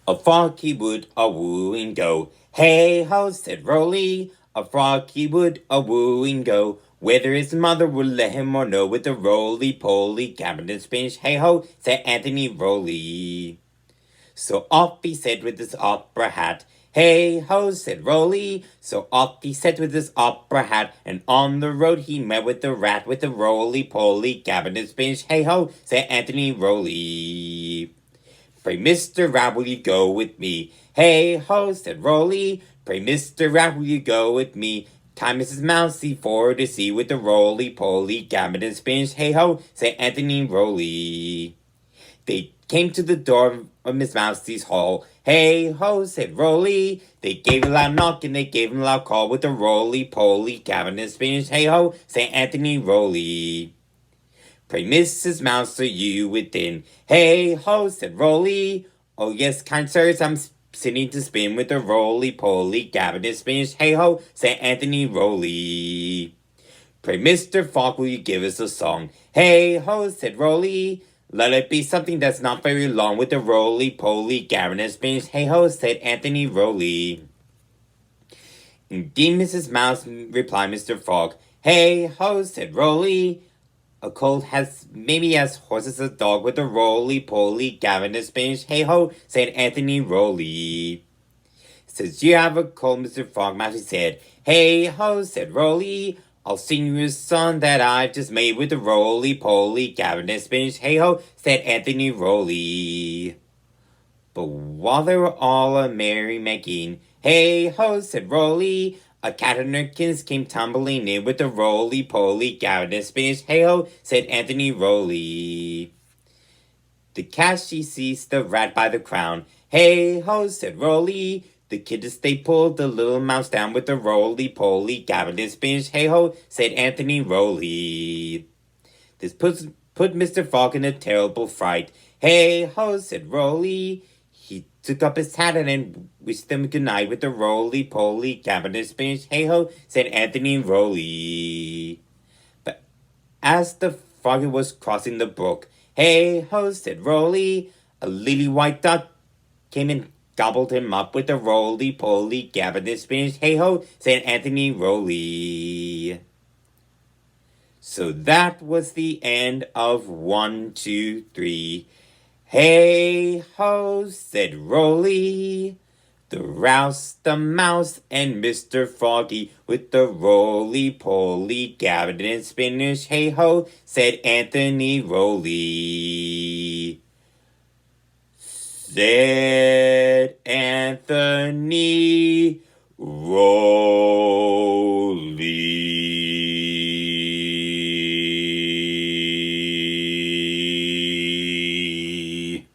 A froggy would a wooing go. Hey ho, said Rolly. A froggy would a wooing go. Whether his mother would let him or no, with a roly-poly cabinet spinach. Hey ho, said Anthony Rolly. So off he set with his opera hat. Hey ho, said Rolly. So off he set with his opera hat, and on the road he met with the rat with the roly-poly cabinet spinach. Hey ho, said Anthony Rolly. Pray, Mr. Rat, will you go with me? Hey ho, said Rolly. Pray, Mr. Rat, will you go with me? Tie Mrs. Mousey for to see with the roly-poly cabinet spinach. Hey ho, said Anthony Rolly. They came to the door of Miss Mousie's hall. Hey ho, said Rolly. They gave a loud knock and they gave him a loud call with the roly-poly cabinet spinach. Hey ho, said Anthony Rolly. Pray, Mrs. Mouse, are you within? Hey ho, said Rolly. Oh yes, kind sirs, I'm sitting to spin with the roly-poly cabinet spinach. Hey ho, said Anthony Rolly. Pray, Mr. Fogg, will you give us a song? Hey ho, said Rolly. Let it be something that's not very long with the roly-poly cabinet spinach. Hey ho, said Anthony Rolly. Indeed, Mrs. Mouse, replied Mr. Frog. Hey ho, said Rolly. A colt has maybe as horse as a dog with a roly-poly cabinet spinach. Hey ho, said Anthony Rolly. Since you have a colt, Mr. Frogmouse, he said. Hey ho, said Rolly. I'll sing you a song that I've just made with the roly-poly cabinet spinach. Hey ho, said Anthony Rolly. But while they were all a merry-making, hey ho, said Rolly, a cat and her kids came tumbling in with the roly-poly cabinet spinach. Hey ho, said Anthony Rolly. The cat she seized the rat by the crown. Hey ho, said Rolly. The kittens they pulled the little mouse down with the roly-poly cabinet spinach. Hey ho, said Anthony Rolly. This put Mr. Frog in a terrible fright. Hey ho, said Rolly. He took up his hat and wished them good night with the roly-poly cabinet spinach. Hey ho, said Anthony Rolly. But as the frog was crossing the brook, hey ho, said Rolly. A lily white duck came and gobbled him up with the roly-poly cabinet spinach. Hey ho, said Anthony Rolly. So that was the end of 1, 2, 3. Hey ho, said Rolly. The Rouse, the Mouse, and Mr. Froggy with the roly-poly cabinet spinach. Hey ho, said Anthony Rolly. Said Anthony Rolly.